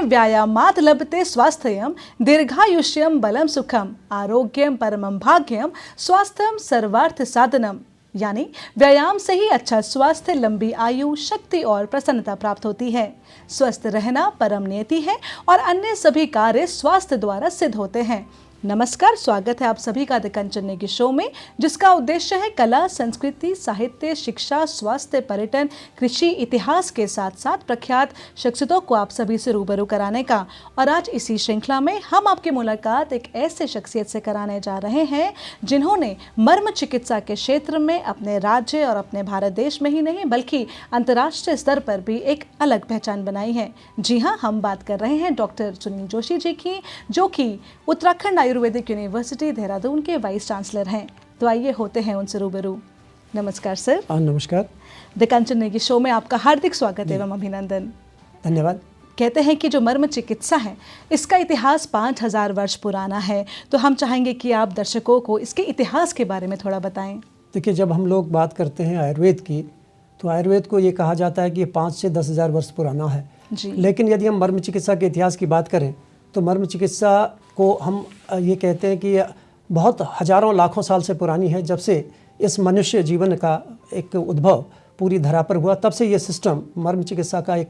व्यायामात् लभते स्वास्थ्यम दीर्घायुष्यम बलम सुखम आरोग्यम परमम भाग्यम स्वास्थ्यम सर्वार्थ साधनम। यानी व्यायाम से ही अच्छा स्वास्थ्य, लंबी आयु, शक्ति और प्रसन्नता प्राप्त होती है। स्वस्थ रहना परम नियति है और अन्य सभी कार्य स्वास्थ्य द्वारा सिद्ध होते हैं। नमस्कार, स्वागत है आप सभी का द कंचन नेगी शो में, जिसका उद्देश्य है कला, संस्कृति, साहित्य, शिक्षा, स्वास्थ्य, पर्यटन, कृषि, इतिहास के साथ साथ प्रख्यात शख्सियतों को आप सभी से रूबरू कराने का। और आज इसी श्रृंखला में हम आपकी मुलाकात एक ऐसे शख्सियत से कराने जा रहे हैं जिन्होंने मर्म चिकित्सा के क्षेत्र में अपने राज्य और अपने भारत देश में ही नहीं बल्कि अंतर्राष्ट्रीय स्तर पर भी एक अलग पहचान बनाई है। जी हाँ, हम बात कर रहे हैं डॉक्टर सुनील जोशी जी की, जो कि उत्तराखंड आयुर्वेदिक यूनिवर्सिटी देहरादून के वाइस चांसलर हैं। तो आइए होते हैं उनसे रूबरू। नमस्कार सर। नमस्कार। द कंचन नेगी शो में आपका हार्दिक स्वागत एवं अभिनंदन। धन्यवाद। कहते हैं कि जो मर्म चिकित्सा है इसका इतिहास 5000 वर्ष पुराना है, तो हम चाहेंगे कि आप दर्शकों को इसके इतिहास के बारे में थोड़ा बताएं। देखिए, जब हम लोग बात करते हैं आयुर्वेद की, तो आयुर्वेद को ये कहा जाता है कि ये 5 से 10 हज़ार वर्ष पुराना है जी। लेकिन यदि हम मर्म चिकित्सा के इतिहास की बात करें तो मर्म चिकित्सा को हम ये कहते हैं कि बहुत हजारों लाखों साल से पुरानी है। जब से इस मनुष्य जीवन का एक उद्भव पूरी धरा पर हुआ, तब से ये सिस्टम, मर्म चिकित्सा का एक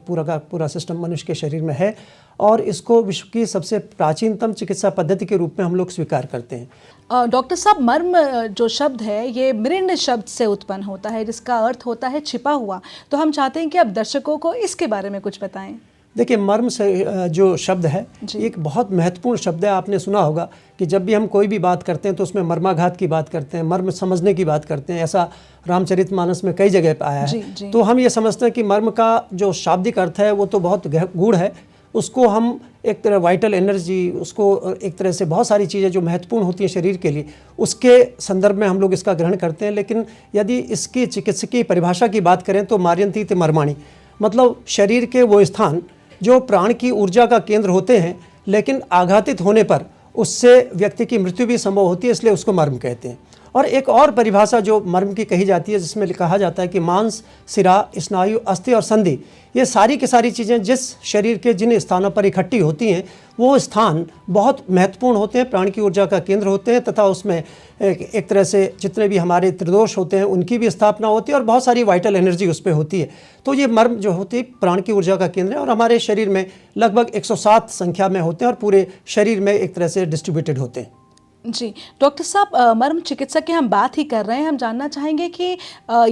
पूरा सिस्टम मनुष्य के शरीर में है और इसको विश्व की सबसे प्राचीनतम चिकित्सा पद्धति के रूप में हम लोग स्वीकार करते हैं। डॉक्टर साहब, मर्म जो शब्द है ये मृण्ड शब्द से उत्पन्न होता है, जिसका अर्थ होता है छिपा हुआ। तो हम चाहते हैं कि आप दर्शकों को इसके बारे में कुछ बताएं। देखिए, मर्म से जो शब्द है एक बहुत महत्वपूर्ण शब्द है। आपने सुना होगा कि जब भी हम कोई भी बात करते हैं तो उसमें मर्माघात की बात करते हैं, मर्म समझने की बात करते हैं। ऐसा रामचरितमानस में कई जगह आया है। जी। तो हम ये समझते हैं कि मर्म का जो शाब्दिक अर्थ है वो तो बहुत गूढ़ है। उसको हम एक तरह वाइटल एनर्जी, उसको एक तरह से बहुत सारी चीज़ें जो महत्वपूर्ण होती हैं शरीर के लिए, उसके संदर्भ में हम लोग इसका ग्रहण करते हैं। लेकिन यदि इसकी चिकित्सकीय परिभाषा की बात करें तो मार्यंती ते मर्माणी, मतलब शरीर के वो स्थान जो प्राण की ऊर्जा का केंद्र होते हैं, लेकिन आघातित होने पर उससे व्यक्ति की मृत्यु भी संभव होती है, इसलिए उसको मर्म कहते हैं। और एक और परिभाषा जो मर्म की कही जाती है, जिसमें कहा जाता है कि मांस, सिरा, स्नायु, अस्थि और संधि, ये सारी की सारी चीज़ें जिस शरीर के जिन स्थानों पर इकट्ठी होती हैं वो स्थान बहुत महत्वपूर्ण होते हैं, प्राण की ऊर्जा का केंद्र होते हैं, तथा उसमें एक तरह से जितने भी हमारे त्रिदोष होते हैं उनकी भी स्थापना होती है और बहुत सारी वाइटल एनर्जी उस पर होती है। तो ये मर्म जो होती है प्राण की ऊर्जा का केंद्र है और हमारे शरीर में लगभग 107 संख्या में होते हैं और पूरे शरीर में एक तरह से डिस्ट्रीब्यूटेड होते हैं। जी डॉक्टर साहब, मर्म चिकित्सा की हम बात ही कर रहे हैं, हम जानना चाहेंगे कि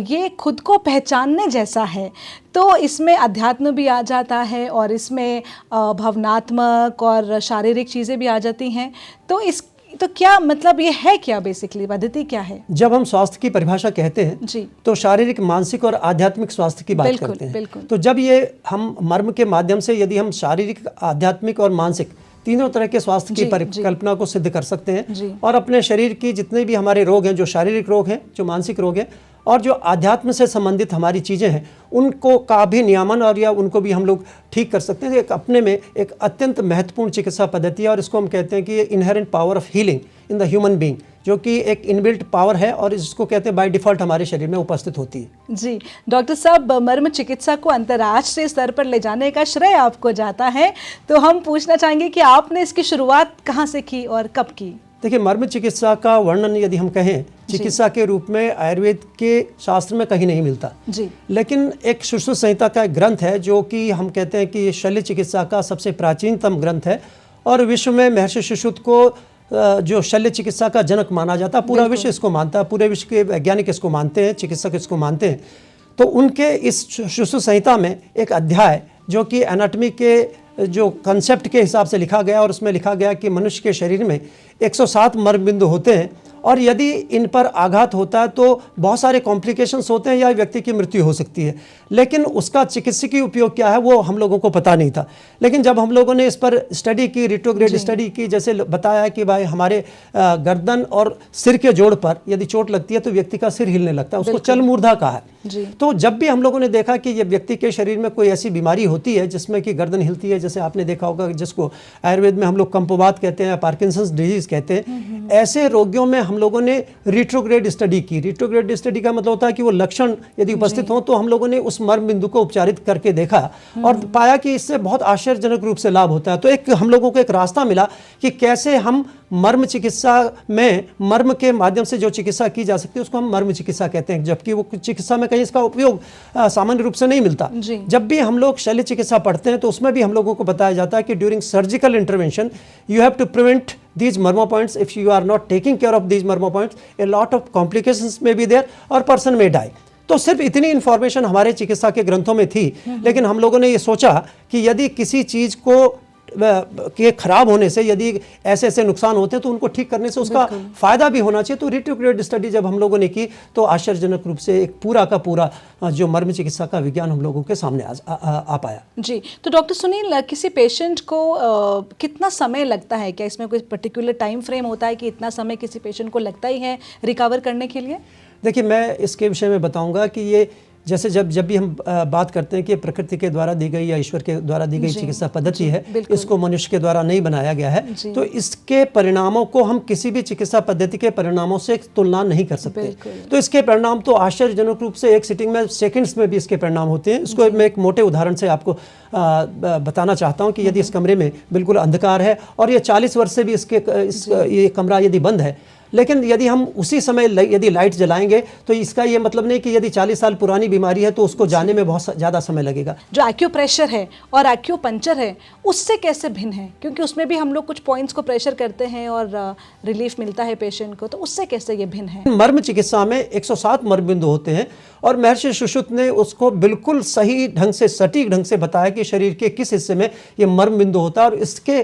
ये खुद को पहचानने जैसा है, तो इसमें अध्यात्म भी आ जाता है और इसमें भावनात्मक और शारीरिक चीज़ें भी आ जाती हैं। तो क्या मतलब ये है क्या, बेसिकली पद्धति क्या है? जब हम स्वास्थ्य की परिभाषा कहते हैं जी, तो शारीरिक, मानसिक और आध्यात्मिक स्वास्थ्य की बात करते हैं। बिल्कुल। तो जब ये हम मर्म के माध्यम से यदि हम शारीरिक, आध्यात्मिक और मानसिक तीनों तरह के स्वास्थ्य की परिकल्पना को सिद्ध कर सकते हैं और अपने शरीर की जितने भी हमारे रोग हैं, जो शारीरिक रोग हैं, जो मानसिक रोग हैं और जो आध्यात्म से संबंधित हमारी चीज़ें हैं, उनको का भी नियमन और या उनको भी हम लोग ठीक कर सकते हैं। एक अपने में एक अत्यंत महत्वपूर्ण चिकित्सा पद्धति है और इसको हम कहते हैं कि ये inherent power of healing in the human being, जो कि एक इनबिल्ट पावर है और इसको कहते हैं बाय डिफ़ॉल्ट हमारे शरीर में उपस्थित होती है। जी डॉक्टर साहब, मर्म चिकित्सा को अंतर्राष्ट्रीय स्तर पर ले जाने का श्रेय आपको जाता है, तो हम पूछना चाहेंगे कि आपने इसकी शुरुआत कहाँ से की और कब की? देखिए, मर्म चिकित्सा का वर्णन यदि हम कहें चिकित्सा के रूप में आयुर्वेद के शास्त्र में कहीं नहीं मिलता जी। लेकिन एक सुश्रुत संहिता का एक ग्रंथ है जो कि हम कहते हैं कि शल्य चिकित्सा का सबसे प्राचीनतम ग्रंथ है और विश्व में महर्षि सुश्रुत को जो शल्य चिकित्सा का जनक माना जाता है। पूरा विश्व इसको मानता है, पूरे विश्व के वैज्ञानिक इसको मानते हैं, चिकित्सक इसको मानते हैं। तो उनके इस सुश्रुत संहिता में एक अध्याय जो कि एनाटॉमी के जो कंसेप्ट के हिसाब से लिखा गया और उसमें लिखा गया कि मनुष्य के शरीर में 107 मर्म बिंदु होते हैं और यदि इन पर आघात होता है तो बहुत सारे कॉम्प्लिकेशंस होते हैं या व्यक्ति की मृत्यु हो सकती है। लेकिन उसका चिकित्सकीय उपयोग क्या है वो हम लोगों को पता नहीं था। लेकिन जब हम लोगों ने इस पर स्टडी की, रिट्रोग्रेड स्टडी की, जैसे बताया कि भाई हमारे गर्दन और सिर के जोड़ पर यदि चोट लगती है तो व्यक्ति का सिर हिलने लगता है, उसको चल मूर्धा कहा है। तो जब भी हम लोगों ने देखा कि ये व्यक्ति के शरीर में कोई ऐसी बीमारी होती है जिसमें कि गर्दन हिलती है, जैसे आपने देखा होगा जिसको आयुर्वेद में हम लोग कंपवात कहते हैं, पार्किंसंस डिजीज कहते हैं, ऐसे रोगियों में हम लोगों ने रिट्रोग्रेड स्टडी की। रिट्रोग्रेड स्टडी का मतलब होता है कि वो लक्षण यदि उपस्थित हो तो हम लोगों ने उस मर्म बिंदु को उपचारित करके देखा और पाया कि इससे बहुत आश्चर्यजनक रूप से लाभ होता है। तो एक हम लोगों को एक रास्ता मिला कि कैसे हम मर्म चिकित्सा में मर्म के माध्यम से जो चिकित्सा की जा सकती है उसको हम मर्म चिकित्सा कहते हैं, जबकि वो चिकित्सा में कहीं इसका उपयोग सामान्य रूप से नहीं मिलता। जब भी हम लोग शल्य चिकित्सा पढ़ते हैं तो उसमें भी हम लोगों को बताया जाता है कि during surgical intervention you have to prevent these murmur points. If you are not taking care of these murmur points, a lot of complications may be there or person may die. तो सिर्फ इतनी information हमारे चिकित्सा के ग्रंथों में थी, लेकिन हम लोगों ने ये सोचा कि यदि किसी चीज़ को के खराब होने से यदि ऐसे ऐसे नुकसान होते हैं तो उनको ठीक करने से उसका फायदा भी होना चाहिए। तो रिट्रोग्रेड स्टडी जब हम लोगों ने की तो आश्चर्यजनक रूप से एक पूरा का पूरा जो मर्म चिकित्सा का विज्ञान हम लोगों के सामने आ पाया। जी, तो डॉक्टर सुनील, किसी पेशेंट को कितना समय लगता है? क्या इसमें कोई पर्टिकुलर टाइम फ्रेम होता है कि इतना समय किसी पेशेंट को लगता ही है रिकवर करने के लिए? देखिए, मैं इसके विषय में बताऊंगा कि ये जैसे जब भी हम बात करते हैं कि प्रकृति के द्वारा दी गई या ईश्वर के द्वारा दी गई चिकित्सा पद्धति है, इसको मनुष्य के द्वारा नहीं बनाया गया है, तो इसके परिणामों को हम किसी भी चिकित्सा पद्धति के परिणामों से तुलना नहीं कर सकते। तो इसके परिणाम तो आश्चर्यजनक रूप से एक सिटिंग में सेकंड्स में भी इसके परिणाम होते हैं। इसको मैं एक मोटे उदाहरण से आपको बताना चाहता हूँ कि यदि इस कमरे में बिल्कुल अंधकार है और ये 40 वर्ष से भी ये कमरा यदि बंद है, लेकिन यदि हम उसी समय यदि लाइट जलाएंगे तो इसका ये मतलब नहीं कि यदि 40 साल पुरानी बीमारी है तो उसको जाने में बहुत ज़्यादा समय लगेगा। जो एक्यूप्रेशर है और एक्यूपंक्चर है उससे कैसे भिन्न है? क्योंकि उसमें भी हम लोग कुछ पॉइंट्स को प्रेशर करते हैं और रिलीफ मिलता है पेशेंट को, तो उससे कैसे ये भिन्न है? मर्म चिकित्सा में 107 मर्म बिंदु होते हैं और महर्षि सुश्रुत ने उसको बिल्कुल सही ढंग से, सटीक ढंग से बताया कि शरीर के किस हिस्से में ये मर्म बिंदु होता है और इसके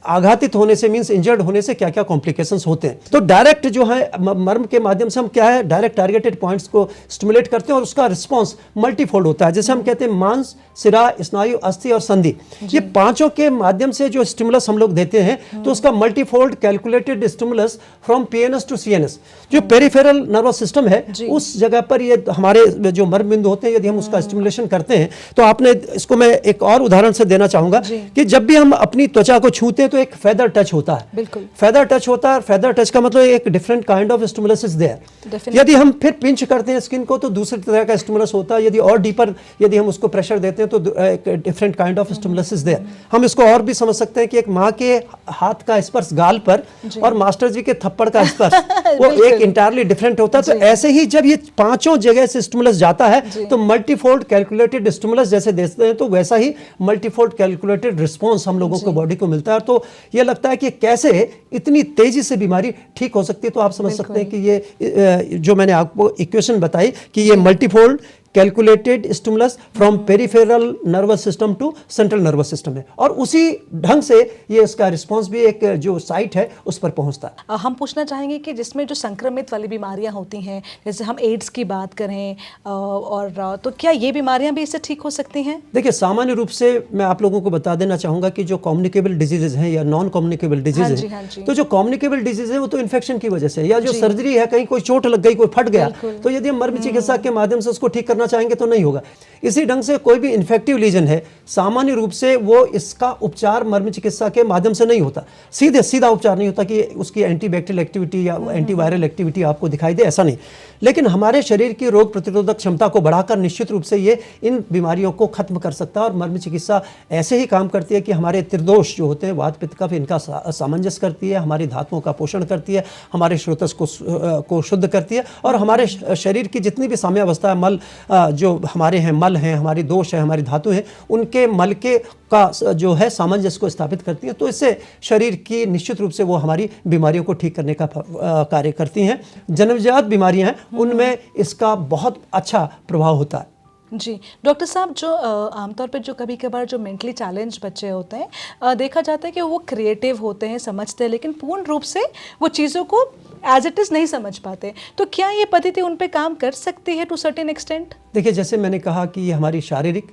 आघातित होने से, मींस इंजर्ड होने से क्या क्या कॉम्प्लिकेशंस होते हैं। तो डायरेक्ट जो है मर्म के माध्यम से हम क्या है डायरेक्ट टारगेटेड पॉइंट्स को स्टिमुलेट करते हैं और उसका रिस्पांस मल्टीफोल्ड होता है। जैसे हम कहते हैं मांस, सिरा, स्नायु, अस्थि और संधि, ये पांचों के माध्यम से जो स्टिमुलस हम लोग देते हैं तो उसका multifold calculated stimulus from PNS to CNS, जो पेरिफेरल नर्वस सिस्टम है उस जगह पर ये हमारे जो मर्म बिंदु होते हैं, यदि हम उसका स्टिमुलेशन करते हैं तो आपने इसको मैं एक और उदाहरण से देना चाहूंगा कि जब भी हम अपनी त्वचा को छूते हैं तो एक फेदर टच होता है। बिल्कुल, फेदर टच होता है। फेदर टच का मतलब एक different kind of stimulus is there. यदि हम फिर पिंच करते हैं स्किन को तो दूसरी तरह का स्टिमुलस होता है। यदि और डीपर यदि हम उसको प्रेशर देते हैं तो एक different kind of stimulus is there. हम इसको और भी समझ सकते हैं कि एक माँ के हाथ का स्पर्श गाल पर और मास्टर जी के थप्पड़ का स्पर्श वो एक इंटायरली डिफरेंट होता है। तो ऐसे ही जब ये पांचों जगह से स्टिमुलस जाता है तो मल्टीफोल्ड कैलकुलेटेड स्टिमुलस जैसे देते हैं तो वैसा ही मल्टीफोल्ड कैलकुलेटेड रिस्पॉन्स हम लोगों को बॉडी को मिलता है। तो ये लगता है कि कैसे इतनी तेजी से बीमारी ठीक हो सकती है। तो आप समझ सकते हैं कि ये जो मैंने आपको इक्वेशन बताई कि ये multifold calculated stimulus from peripheral nervous system to central nervous system है और उसी ढंग से ये इसका रिस्पांस भी एक जो साइट है उस पर पहुंचता है। हम पूछना चाहेंगे कि जिसमें जो संक्रमित वाली बीमारियां होती हैं, जैसे हम एड्स की बात करें और तो क्या ये बीमारियां भी इससे ठीक हो सकती हैं? देखिए, सामान्य रूप से मैं आप लोगों को बता देना चाहूंगा कि जो कम्युनिकेबल डिजीजेज हैं या नॉन कम्युनिकेबल डिजीज हैं, तो जो कम्युनिकेबल डिजीज है वो तो इन्फेक्शन की वजह से, या जो सर्जरी है कहीं कोई चोट लग गई, कोई फट गया, तो यदि हम मर्म चिकित्सा के माध्यम से उसको ठीक करना चाहेंगे तो नहीं होगा। इसी ढंग से कोई भी इन्फेक्टिव लीजन है, सामान्य रूप से वो इसका उपचार मर्म चिकित्सा के माध्यम से नहीं होता, सीधा उपचार नहीं होता कि उसकी एंटीबैक्टीरियल एक्टिविटी या एंटीवायरल एक्टिविटी आपको दिखाई दे, ऐसा नहीं। लेकिन हमारे शरीर की रोग प्रतिरोधक क्षमता को बढ़ाकर निश्चित रूप से ये इन बीमारियों को खत्म कर सकता है और मर्म चिकित्सा ऐसे ही काम करती है कि हमारे त्रिदोष जो होते हैं, वात, पित्त, कफ, इनका सामंजस्य करती है, हमारी धातुओं का पोषण करती है, हमारे स्रोतस को शुद्ध करती है और हमारे शरीर की जितनी भी साम्यावस्था है, मल जो हमारे हैं, मल हैं, हमारी दोष है, हमारी धातु हैं, उनके मल के का जो है सामंजस्य को स्थापित करती है। तो इससे शरीर की निश्चित रूप से वो हमारी बीमारियों को ठीक करने का कार्य करती हैं। जन्मजात बीमारियां हैं उनमें इसका बहुत अच्छा प्रभाव होता है। जी डॉक्टर साहब, जो आमतौर पर जो कभी कभार जो मेंटली चैलेंज बच्चे होते हैं, देखा जाता है कि वो क्रिएटिव होते हैं, समझते हैं, लेकिन पूर्ण रूप से वो चीज़ों को एज इट इज़ नहीं समझ पाते, तो क्या ये पद्धति उन पे काम कर सकती है टू सर्टेन एक्सटेंट? देखिए, जैसे मैंने कहा कि ये हमारी शारीरिक,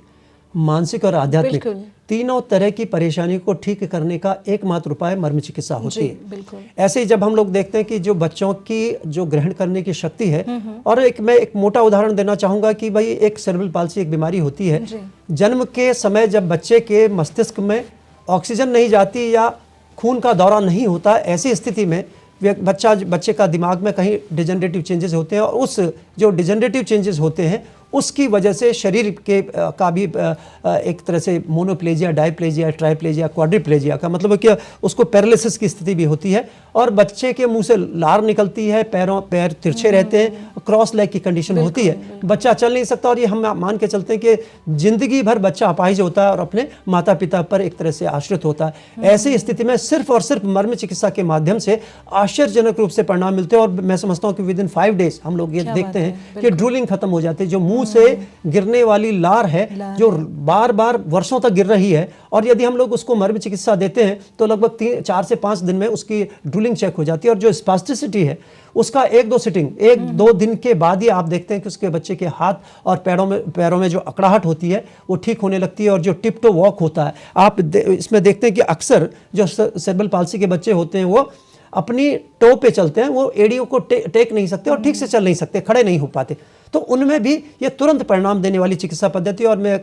मानसिक और आध्यात्मिक तीनों तरह की परेशानी को ठीक करने का एकमात्र उपाय मर्म चिकित्सा होती है। बिल्कुल। ऐसे ही जब हम लोग देखते हैं कि जो बच्चों की जो ग्रहण करने की शक्ति है, और मैं एक मोटा उदाहरण देना चाहूंगा कि भाई एक सेरेब्रल पाल्सी एक बीमारी होती है, जन्म के समय जब बच्चे के मस्तिष्क में ऑक्सीजन नहीं जाती या खून का दौरा नहीं होता, ऐसी स्थिति में बच्चे का दिमाग में कहीं डिजेनरेटिव चेंजेस होते हैं, और उस जो डिजेनरेटिव चेंजेस होते हैं उसकी वजह से शरीर के का भी एक तरह से मोनोप्लेजिया, डायप्लेजिया, ट्राइप्लेजिया, क्वाड्रिप्लेजिया का मतलब है कि उसको पैरालिसिस की स्थिति भी होती है, और बच्चे के मुंह से लार निकलती है, पैर तिरछे रहते हैं, क्रॉस लेग की कंडीशन होती है, बच्चा चल नहीं सकता। और ये हम मान के चलते हैं कि जिंदगी भर बच्चा अपाहिज होता है और अपने माता पिता पर एक तरह से आश्रित होता है। ऐसी स्थिति में सिर्फ और सिर्फ मर्म चिकित्सा के माध्यम से आश्चर्यजनक रूप से परिणाम मिलते हैं, और मैं समझता हूँ कि विद इन 5 डेज हम लोग ये देखते हैं कि ड्रूलिंग खत्म हो जाती है। जो मुंह से गिरने वाली लार है जो बार बार वर्षों तक गिर रही है, और यदि हम लोग उसको मर्म चिकित्सा देते हैं तो लगभग 4 से 5 दिन में उसकी ड्रूलिंग चेक हो जाती है। और जो स्पास्टिसिटी है उसका 1-2 सिटिंग, 1-2 दिन के बाद ही आप देखते हैं कि उसके बच्चे के हाथ और पैरों में जो अकड़ाहट होती है वो ठीक होने लगती है, और जो टिप टो वॉक होता है आप इसमें देखते हैं कि अक्सर जो सेरेब्रल पाल्सी के बच्चे होते हैं वो अपनी टो पे चलते हैं, वो एड़ियों को टेक नहीं सकते और ठीक से चल नहीं सकते, खड़े नहीं हो पाते। तो उनमें भी ये तुरंत परिणाम देने वाली चिकित्सा पद्धति। और मैं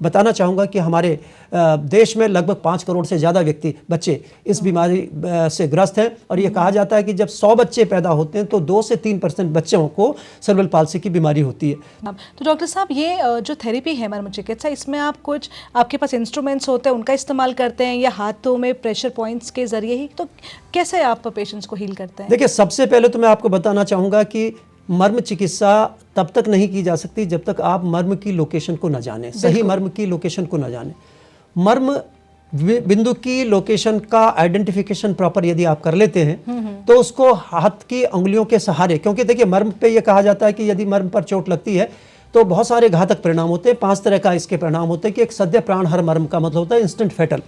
बताना चाहूँगा कि हमारे देश में लगभग 5 करोड़ से ज़्यादा बच्चे इस बीमारी से ग्रस्त हैं, और ये कहा जाता है कि जब 100 बच्चे पैदा होते हैं तो 2 से 3% बच्चों को सेरेब्रल पाल्सी की बीमारी होती है। तो डॉक्टर साहब, ये जो थेरेपी है मर्म चिकित्सा, इसमें आप कुछ आपके पास इंस्ट्रूमेंट्स होते हैं उनका इस्तेमाल करते हैं, या हाथों में प्रेशर पॉइंट्स के जरिए ही, तो कैसे आप पेशेंट्स को हील करते हैं? देखिए, सबसे पहले तो मैं आपको बताना चाहूँगा कि मर्म चिकित्सा तब तक नहीं की जा सकती जब तक आप मर्म की लोकेशन को न जानें, सही मर्म की लोकेशन को न जानें। मर्म बिंदु की लोकेशन का आइडेंटिफिकेशन प्रॉपर यदि आप कर लेते हैं तो उसको हाथ की अंगुलियों के सहारे, क्योंकि देखिए मर्म पे ये कहा जाता है कि यदि मर्म पर चोट लगती है तो बहुत सारे घातक परिणाम होते हैं। 5 तरह का इसके परिणाम होते हैं कि एक सद्य प्राण हर मर्म का मतलब होता है इंस्टेंट फेटल।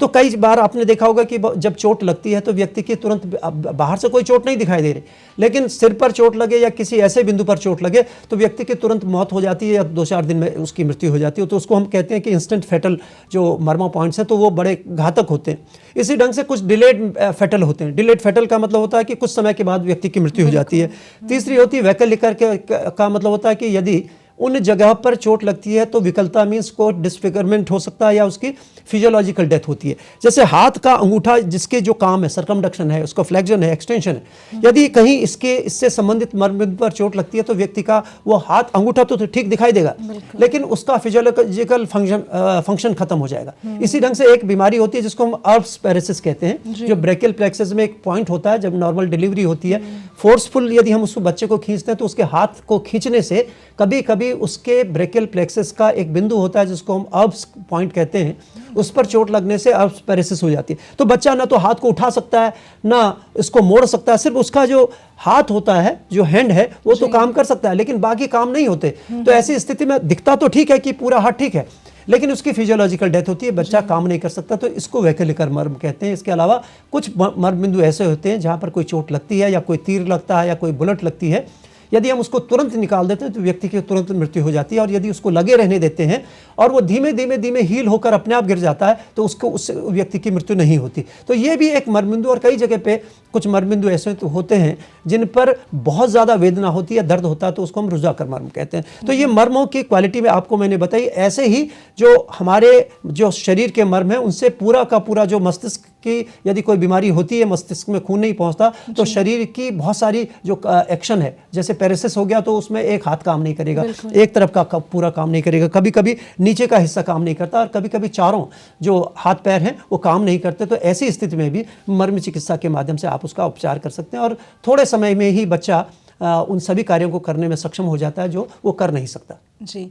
तो कई बार आपने देखा होगा कि जब चोट लगती है तो व्यक्ति की तुरंत बाहर से कोई चोट नहीं दिखाई दे रही, लेकिन सिर पर चोट लगे या किसी ऐसे बिंदु पर चोट लगे तो व्यक्ति की तुरंत मौत हो जाती है या 2-4 दिन में उसकी मृत्यु हो जाती है। तो उसको हम कहते हैं कि इंस्टेंट फेटल जो मर्मा पॉइंट्स हैं तो वो बड़े घातक होते हैं। इसी ढंग से कुछ डिलेड फेटल होते हैं। डिलेड फेटल का मतलब होता है कि कुछ समय के बाद व्यक्ति की मृत्यु हो जाती है। तीसरी होती है वैकल्पिक का मतलब होता है कि यदि उन जगह पर चोट लगती है तो विकलता मीन्स को डिसफिगरमेंट हो सकता है या उसकी फिजियोलॉजिकल डेथ होती है। जैसे हाथ का अंगूठा जिसके जो काम है, सरकमडक्शन है, उसका फ्लेक्शन है, एक्सटेंशन है, यदि कहीं इससे संबंधित मर्म बिंदु पर चोट लगती है तो व्यक्ति का वो हाथ अंगूठा तो ठीक दिखाई देगा लेकिन उसका फिजियोलॉजिकल फंक्शन खत्म हो जाएगा। इसी ढंग से एक बीमारी होती है जिसको हम अर्ब्स पैरेसिस कहते हैं, जो ब्रेकियल प्लेक्सस में एक पॉइंट होता है जब नॉर्मल डिलीवरी होती है, फोर्सफुल यदि हम उस बच्चे को खींचते हैं तो उसके हाथ को खींचने से कभी कभी उसके ब्रेकियल प्लेक्सस का एक बिंदु होता है जिसको हम अर्ब्स पॉइंट कहते हैं, उस पर चोट लगने से अर्ब्स पैरेसिस हो जाती है। तो बच्चा ना तो हाथ को उठा सकता है ना इसको मोड़ सकता है, सिर्फ उसका जो हाथ होता है, जो हैंड है, वो तो काम कर सकता है लेकिन बाकी काम नहीं होते। तो ऐसी स्थिति में दिखता तो ठीक है कि पूरा हाथ ठीक है लेकिन उसकी फिजियोलॉजिकल डेथ होती है, बच्चा काम नहीं कर सकता, तो इसको वैकल्पिक मर्म कहते हैं। इसके अलावा कुछ मर्म बिंदु ऐसे होते हैं जहाँ पर कोई चोट लगती है या कोई तीर लगता है या कोई बुलेट लगती है, यदि हम उसको तुरंत निकाल देते हैं तो व्यक्ति की तुरंत मृत्यु हो जाती है। और यदि उसको लगे रहने देते हैं और वो धीमे धीमे हील होकर अपने आप गिर जाता है तो उसको उस व्यक्ति की मृत्यु नहीं होती। तो ये भी एक मर्मबिंदु, और कई जगह पे कुछ मर्मबिंदु ऐसे तो होते हैं जिन पर बहुत ज़्यादा वेदना होती है, दर्द होता है, तो उसको हम रुजाकर मर्म कहते हैं। तो ये मर्मों की क्वालिटी में आपको मैंने बताई। ऐसे ही जो हमारे जो शरीर के मर्म हैं उनसे पूरा का पूरा जो मस्तिष्क की यदि कोई बीमारी होती है, मस्तिष्क में खून नहीं पहुंचता तो शरीर की बहुत सारी जो एक्शन है, जैसे पैरालिसिस हो गया तो उसमें एक हाथ काम नहीं करेगा, एक तरफ का पूरा काम नहीं करेगा, कभी कभी नीचे का हिस्सा काम नहीं करता और कभी कभी चारों जो हाथ पैर हैं वो काम नहीं करते। तो ऐसी स्थिति में भी मर्म चिकित्सा के माध्यम से आप उसका उपचार कर सकते हैं और थोड़े समय में ही बच्चा उन सभी कार्यों को करने में सक्षम हो जाता है जो वो कर नहीं सकता। जी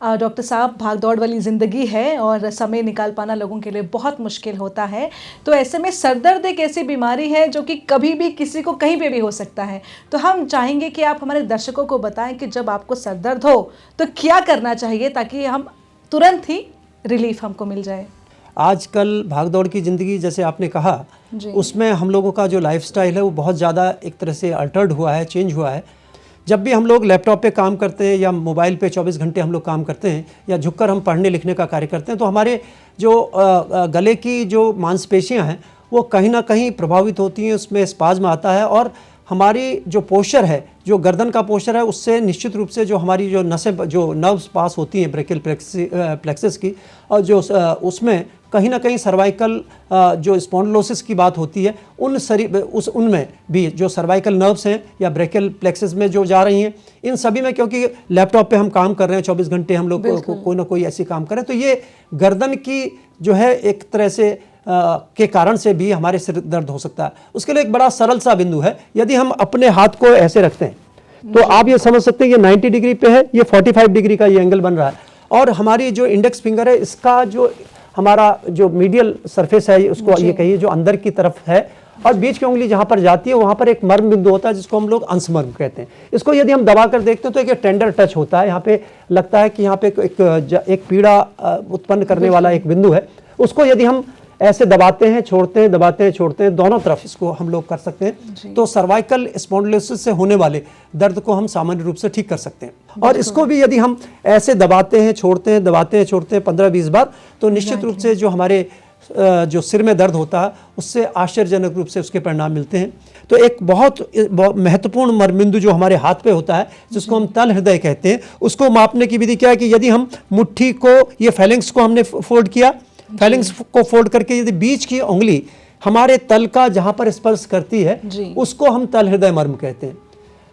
डॉक्टर साहब, भागदौड़ वाली ज़िंदगी है और समय निकाल पाना लोगों के लिए बहुत मुश्किल होता है। तो ऐसे में सरदर्द एक ऐसी बीमारी है जो कि कभी भी किसी को कहीं पे भी हो सकता है। तो हम चाहेंगे कि आप हमारे दर्शकों को बताएं कि जब आपको सरदर्द हो तो क्या करना चाहिए ताकि हम तुरंत ही रिलीफ हमको मिल जाए। आजकल भागदौड़ की ज़िंदगी जैसे आपने कहा उसमें हम लोगों का जो लाइफस्टाइल है वो बहुत ज़्यादा एक तरह से अल्टर्ड हुआ है, चेंज हुआ है। जब भी हम लोग लैपटॉप पे काम करते हैं या मोबाइल पे 24 घंटे हम लोग काम करते हैं या झुककर हम पढ़ने लिखने का कार्य करते हैं तो हमारे जो गले की जो मांसपेशियां हैं वो कहीं ना कहीं प्रभावित होती हैं, उसमें स्पाज्म आता है और हमारी जो पोस्चर है, जो गर्दन का पोस्चर है, उससे निश्चित रूप से जो हमारी जो नसें, जो नर्व्स पास होती हैं ब्रेकियल प्लेक्सस की और जो उसमें कहीं ना कहीं सर्वाइकल जो स्पॉन्डिलोसिस की बात होती है उनमें भी जो सर्वाइकल नर्व्स हैं या ब्रेकियल प्लेक्सस में जो जा रही हैं, इन सभी में, क्योंकि लैपटॉप पे हम काम कर रहे हैं 24 घंटे, हम लोग कोई ना कोई ऐसी काम करें, तो ये गर्दन की जो है एक तरह से के कारण से भी हमारे सिर दर्द हो सकता है। उसके लिए एक बड़ा सरल सा बिंदु है, यदि हम अपने हाथ को ऐसे रखते हैं तो आप ये समझ सकते हैं ये 90 डिग्री पे है, ये 45 डिग्री का ये एंगल बन रहा है, और हमारी जो इंडेक्स फिंगर है इसका जो हमारा जो मीडियल सरफेस है उसको ये कहिए जो अंदर की तरफ है, और बीच की उंगली जहां पर जाती है वहां पर एक मर्म बिंदु होता है जिसको हम लोग अंशमर्म कहते हैं। इसको यदि हम दबा कर देखते हैं तो एक टेंडर टच होता है, यहाँ पे लगता है कि यहाँ पे एक पीड़ा उत्पन्न करने वाला एक बिंदु है। उसको यदि हम ऐसे दबाते हैं छोड़ते हैं, दबाते हैं छोड़ते हैं, दोनों तरफ इसको हम लोग कर सकते हैं, तो सर्वाइकल स्पॉन्डिलोसिस से होने वाले दर्द को हम सामान्य रूप से ठीक कर सकते हैं। और इसको भी यदि हम ऐसे दबाते हैं छोड़ते हैं, दबाते हैं छोड़ते हैं 15-20 बार, तो निश्चित रूप से जो हमारे जो सिर में दर्द होता है उससे आश्चर्यजनक रूप से उसके परिणाम मिलते हैं। तो एक बहुत महत्वपूर्ण मर्मबिंदु जो हमारे हाथ पे होता है जिसको हम तल हृदय कहते हैं, उसको मापने की विधि क्या है कि यदि हम मुट्ठी को, ये फेलिंग्स को हमने फोल्ड किया, फेलिंग्स को फोल्ड करके यदि बीच की उंगली हमारे तल का जहां पर स्पर्श करती है उसको हम तल हृदय मर्म कहते हैं।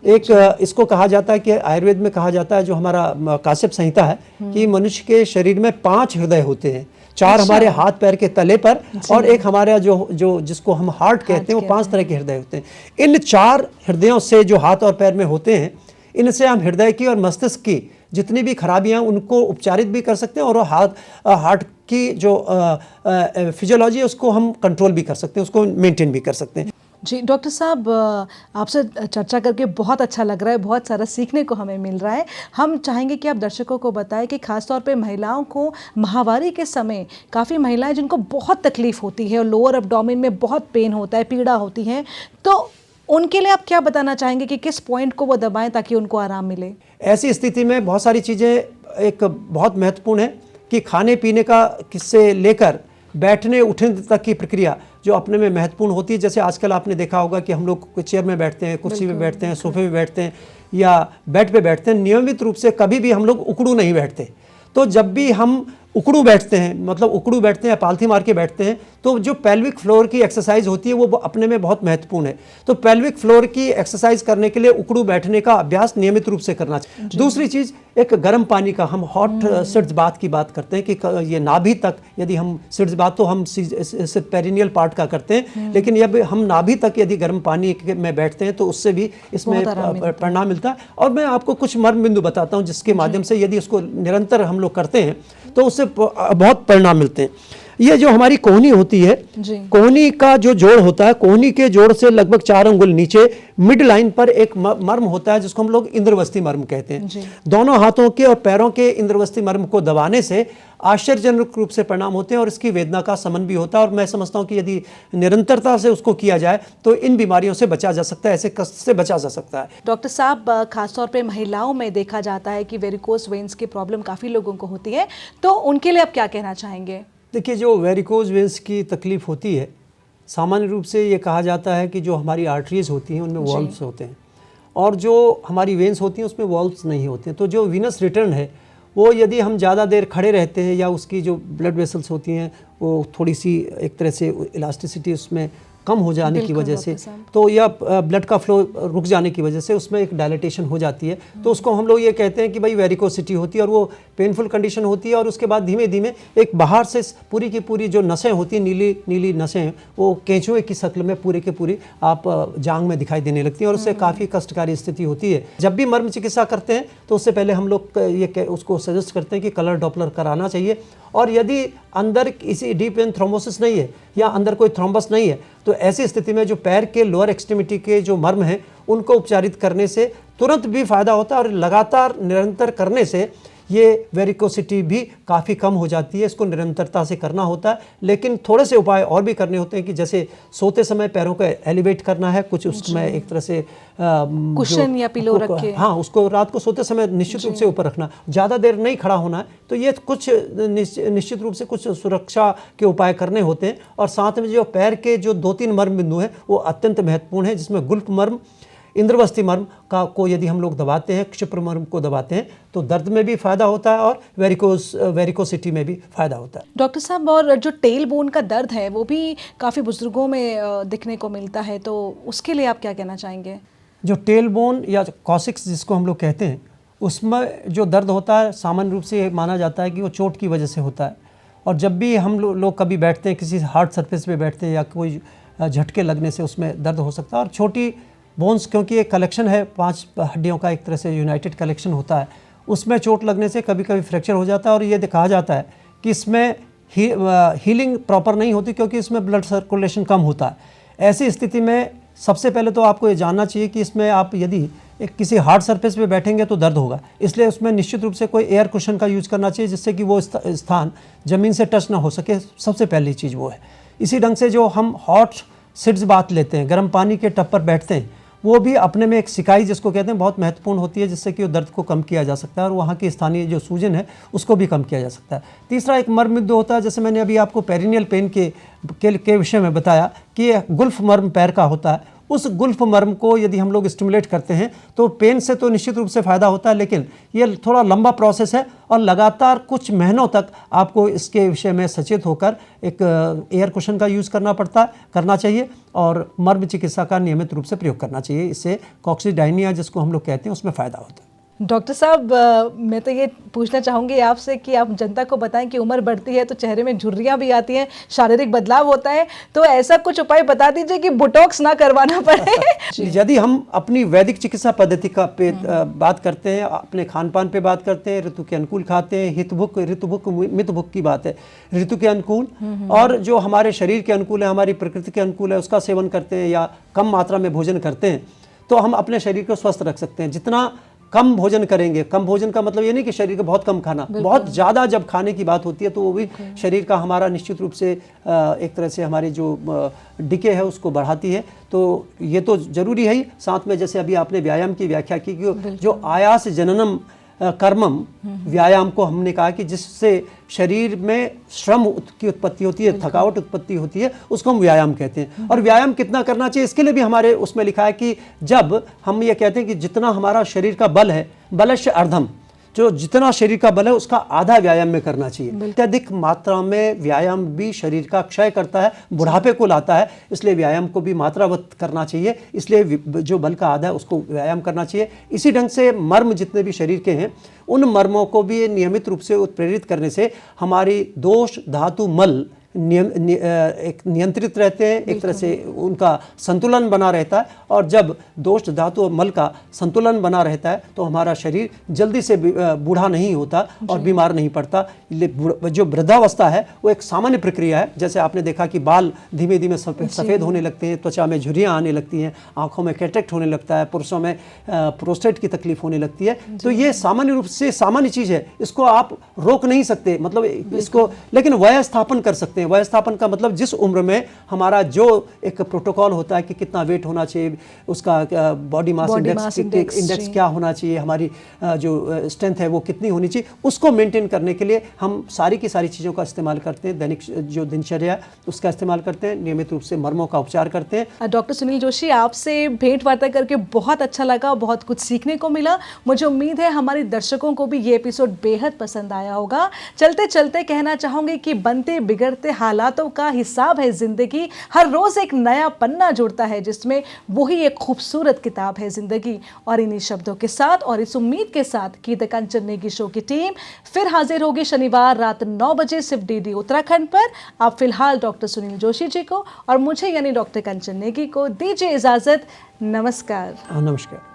एक इसको कहा जाता है कि आयुर्वेद में कहा जाता है, जो हमारा काश्यप संहिता है, कि मनुष्य के शरीर में 5 हृदय होते हैं, 4 हमारे हाथ पैर के तले पर और एक हमारा जो जिसको हम हार्ट कहते हैं, वो 5 तरह के हृदय होते हैं। इन 4 हृदयों से जो हाथ और पैर में होते हैं, इनसे हम हृदय की और मस्तिष्क की जितनी भी खराबियां उनको उपचारित भी कर सकते हैं, और हार्ट की जो फिजियोलॉजी है उसको हम कंट्रोल भी कर सकते हैं, उसको मेंटेन भी कर सकते हैं। जी डॉक्टर साहब, आपसे चर्चा करके बहुत अच्छा लग रहा है, बहुत सारा सीखने को हमें मिल रहा है। हम चाहेंगे कि आप दर्शकों को बताएं कि खासतौर पे महिलाओं को माहवारी के समय काफ़ी महिलाएं जिनको बहुत तकलीफ़ होती है और लोअर एब्डोमेन में बहुत पेन होता है, पीड़ा होती है, तो उनके लिए आप क्या बताना चाहेंगे कि किस पॉइंट को वो दबाएं ताकि उनको आराम मिले? ऐसी स्थिति में बहुत सारी चीज़ें एक बहुत महत्वपूर्ण है कि खाने पीने का किससे लेकर बैठने उठने तक की प्रक्रिया जो अपने में महत्वपूर्ण होती है। जैसे आजकल आपने देखा होगा कि हम लोग चेयर में बैठते हैं, कुर्सी में बैठते हैं, सोफे में बैठते हैं या बेड पे बैठते हैं, नियमित रूप से कभी भी हम लोग उकड़ू नहीं बैठते। तो जब भी हम उकड़ू बैठते हैं, मतलब उकड़ू बैठते हैं, पालथी मार के बैठते हैं, तो जो पेल्विक फ्लोर की एक्सरसाइज होती है वो अपने में बहुत महत्वपूर्ण है। तो पेल्विक फ्लोर की एक्सरसाइज करने के लिए उकड़ू बैठने का अभ्यास नियमित रूप से करना चाहिए। दूसरी चीज़, एक गर्म पानी का, हम हॉट सिड्स बाथ की बात करते हैं कि ये नाभि तक, यदि हम सिड्स बाथ तो हम सिर्फ पेरिनियल पार्ट का करते हैं, लेकिन जब हम नाभि तक यदि गर्म पानी में बैठते हैं तो उससे भी इसमें परिणाम मिलता है। और मैं आपको कुछ मर्म बिंदु बताता हूँ जिसके माध्यम से यदि उसको निरंतर हम लोग करते हैं तो उससे बहुत परिणाम मिलते हैं। ये जो हमारी कोहनी होती है, कोहनी का जो जोड़ होता है, कोहनी के जोड़ से लगभग 4 अंगुल नीचे मिड लाइन पर एक मर्म होता है जिसको हम लोग इंद्रवस्ती मर्म कहते हैं। दोनों हाथों के और पैरों के इंद्रवस्ती मर्म को दबाने से आश्चर्यजनक रूप से परिणाम होते हैं और इसकी वेदना का शमन भी होता है। और मैं समझता हूँ कि यदि निरंतरता से उसको किया जाए तो इन बीमारियों से बचा जा सकता है, ऐसे कष्ट से बचा जा सकता है। डॉक्टर साहब, खासतौर पे महिलाओं में देखा जाता है कि वेरिकोस वेन्स की प्रॉब्लम काफ़ी लोगों को होती है, तो उनके लिए आप क्या कहना चाहेंगे? देखिए, जो वेरिकोज वेन्स की तकलीफ होती है, सामान्य रूप से ये कहा जाता है कि जो हमारी आर्टरीज होती हैं उनमें वॉल्व्स होते हैं और जो हमारी वेन्स होती हैं उसमें वॉल्व्स नहीं होते हैं। तो जो वीनस रिटर्न है वो यदि हम ज़्यादा देर खड़े रहते हैं या उसकी जो ब्लड वेसल्स होती हैं वो थोड़ी सी एक तरह से इलास्टिसिटी उसमें कम हो जाने की वजह से, तो या ब्लड का फ्लो रुक जाने की वजह से उसमें एक डायलेटेशन हो जाती है, तो उसको हम लोग ये कहते हैं कि भाई वेरिकोसिटी होती है और वो पेनफुल कंडीशन होती है। और उसके बाद धीमे धीमे एक बाहर से पूरी की पूरी जो नसें होती हैं, नीली नीली नसें, वो केंचुए की शक्ल में पूरे के पूरी आप जांग में दिखाई देने लगती हैं और उससे काफ़ी कष्टकारी स्थिति होती है। जब भी मर्म चिकित्सा करते हैं तो उससे पहले हम लोग ये उसको सजेस्ट करते हैं कि कलर डॉपलर कराना चाहिए। और यदि अंदर किसी डीप वेन थ्रोम्बोसिस नहीं है या अंदर कोई थ्रोम्बस नहीं है तो ऐसी स्थिति में जो पैर के लोअर एक्सट्रीमिटी के जो मर्म हैं उनको उपचारित करने से तुरंत भी फायदा होता है और लगातार निरंतर करने से ये वेरिकोसिटी भी काफ़ी कम हो जाती है। इसको निरंतरता से करना होता है, लेकिन थोड़े से उपाय और भी करने होते हैं कि जैसे सोते समय पैरों को एलिवेट करना है, कुछ उसमें एक तरह से कुशन या पिलो रखे, हाँ, उसको रात को सोते समय निश्चित रूप से ऊपर रखना, ज़्यादा देर नहीं खड़ा होना है। तो ये कुछ निश्चित रूप से कुछ सुरक्षा के उपाय करने होते हैं। और साथ में जो पैर के जो 2-3 मर्म बिंदु हैं वो अत्यंत महत्वपूर्ण है, जिसमें गुल्फ मर्म, इंद्रवस्ती मर्म को यदि हम लोग दबाते हैं, क्षिप्र मर्म को दबाते हैं, तो दर्द में भी फ़ायदा होता है और वेरिकोसिटी में भी फ़ायदा होता है। डॉक्टर साहब, और जो टेल बोन का दर्द है वो भी काफ़ी बुजुर्गों में दिखने को मिलता है, तो उसके लिए आप क्या कहना चाहेंगे? जो टेल बोन या कॉसिक्स जिसको हम लोग कहते हैं, उसमें जो दर्द होता है सामान्य रूप से माना जाता है कि वो चोट की वजह से होता है। और जब भी हम लोग कभी बैठते हैं, किसी हार्ड सरफेस पे बैठते हैं या कोई झटके लगने से उसमें दर्द हो सकता है। और छोटी बोन्स, क्योंकि एक कलेक्शन है 5 हड्डियों का, एक तरह से यूनाइटेड कलेक्शन होता है, उसमें चोट लगने से कभी कभी फ्रैक्चर हो जाता है। और ये कहा जाता है कि इसमें हीलिंग प्रॉपर नहीं होती, क्योंकि इसमें ब्लड सर्कुलेशन कम होता है। ऐसी स्थिति में सबसे पहले तो आपको ये जानना चाहिए कि इसमें आप यदि किसी हार्ड सरफेस पे बैठेंगे तो दर्द होगा, इसलिए उसमें निश्चित रूप से कोई एयर कुशन का यूज़ करना चाहिए, जिससे कि वो स्थान ज़मीन से टच ना हो सके। सबसे पहली चीज़ वो है। इसी ढंग से जो हम हॉट सिड्स बात लेते हैं, गर्म पानी के टब पर बैठते हैं, वो भी अपने में एक सिकाई जिसको कहते हैं बहुत महत्वपूर्ण होती है, जिससे कि वो दर्द को कम किया जा सकता है और वहाँ की स्थानीय जो सूजन है उसको भी कम किया जा सकता है। तीसरा एक मर्म बिंदु होता है, जैसे मैंने अभी आपको पेरिनियल पेन के विषय में बताया कि गुल्फ मर्म पैर का होता है। उस गुल्फ मर्म को यदि हम लोग स्टिमुलेट करते हैं तो पेन से तो निश्चित रूप से फ़ायदा होता है, लेकिन ये थोड़ा लंबा प्रोसेस है और लगातार कुछ महीनों तक आपको इसके विषय में सचेत होकर एक एयर कुशन का यूज़ करना चाहिए और मर्म चिकित्सा का नियमित रूप से प्रयोग करना चाहिए। इससे कॉक्सीडायनिया जिसको हम लोग कहते हैं उसमें फ़ायदा होता है। डॉक्टर साहब, मैं तो ये पूछना चाहूँगी आपसे कि आप जनता को बताएं कि उम्र बढ़ती है तो चेहरे में झुर्रियाँ भी आती हैं, शारीरिक बदलाव होता है, तो ऐसा कुछ उपाय बता दीजिए कि बोटॉक्स ना करवाना पड़े। यदि हम अपनी वैदिक चिकित्सा पद्धति का बात करते हैं, अपने खान पान पे बात करते हैं, ऋतु के अनुकूल खाते हैं, ऋतुभुक मितभुक की बात है, ऋतु के अनुकूल और जो हमारे शरीर के अनुकूल है, हमारी प्रकृति के अनुकूल है, उसका सेवन करते हैं या कम मात्रा में भोजन करते हैं, तो हम अपने शरीर को स्वस्थ रख सकते हैं। जितना कम भोजन करेंगे, कम भोजन का मतलब ये नहीं कि शरीर को बहुत कम खाना, बहुत ज़्यादा जब खाने की बात होती है तो वो भी शरीर का हमारा निश्चित रूप से एक तरह से हमारी जो डिके है उसको बढ़ाती है। तो ये तो ज़रूरी है ही। साथ में जैसे अभी आपने व्यायाम की व्याख्या की कि जो आयास जननम कर्मम व्यायाम को हमने कहा कि जिससे शरीर में श्रम की उत्पत्ति होती है, थकावट उत्पत्ति होती है, उसको हम व्यायाम कहते हैं। और व्यायाम कितना करना चाहिए इसके लिए भी हमारे उसमें लिखा है कि जब हम ये कहते हैं कि जितना हमारा शरीर का बल है, बलस्य अर्धम, जो जितना शरीर का बल है उसका आधा व्यायाम में करना चाहिए। अत्यधिक मात्रा में व्यायाम भी शरीर का क्षय करता है, बुढ़ापे को लाता है, इसलिए व्यायाम को भी मात्रावत करना चाहिए। इसलिए जो बल का आधा है उसको व्यायाम करना चाहिए। इसी ढंग से मर्म जितने भी शरीर के हैं उन मर्मों को भी नियमित रूप से उत्प्रेरित करने से हमारी दोष धातु मल एक नियंत्रित रहते हैं, एक तरह से उनका संतुलन बना रहता है। और जब दोष धातु और मल का संतुलन बना रहता है तो हमारा शरीर जल्दी से बूढ़ा नहीं होता और बीमार नहीं पड़ता। जो वृद्धावस्था है वो एक सामान्य प्रक्रिया है। जैसे आपने देखा कि बाल धीमे धीमे सफ़ेद होने लगते हैं, त्वचा में झुर्रियाँ आने लगती हैं, आँखों में कैटरेक्ट होने लगता है, पुरुषों में प्रोस्टेट की तकलीफ होने लगती है। तो ये सामान्य रूप से सामान्य चीज़ है, इसको आप रोक नहीं सकते, मतलब इसको, लेकिन वयस्थापन कर सकते हैं। वयस्थापन का मतलब जिस उम्र में हमारा जो एक प्रोटोकॉल होता है कि कितना वेट होना चाहिए, उसका बॉडी मास इंडेक्स क्या होना चाहिए, हमारी जो स्ट्रेंथ है वो कितनी होनी चाहिए, उसको मेंटेन करने के लिए हम सारी की सारी चीज़ों का इस्तेमाल करते हैं। दैनिक जो दिनचर्या उसका इस्तेमाल करते हैं, नियमित रूप से मर्मों का उपचार करते हैं। डॉक्टर सुनील जोशी, आपसे भेंट वार्ता करके बहुत अच्छा लगा, बहुत कुछ सीखने को मिला। मुझे उम्मीद है हमारे दर्शकों को भी ये एपिसोड बेहद पसंद आया होगा। चलते चलते कहना चाहूँगी कि बनते बिगड़ते हालातों का हिसाब है जिंदगी, हर रोज एक नया पन्ना जुड़ता है जिसमें वही एक खूबसूरत किताब है जिंदगी। और इन्हीं शब्दों के साथ और इस उम्मीद के साथ कि द कंचन नेगी शो की टीम फिर हाजिर होगी शनिवार रात 9 बजे सिर्फ डीडी उत्तराखंड पर। आप फिलहाल डॉक्टर सुनील जोशी जी को और मुझे यानी डॉक्टर कंचन नेगी को दीजिए इजाजत। नमस्कार। नमस्कार।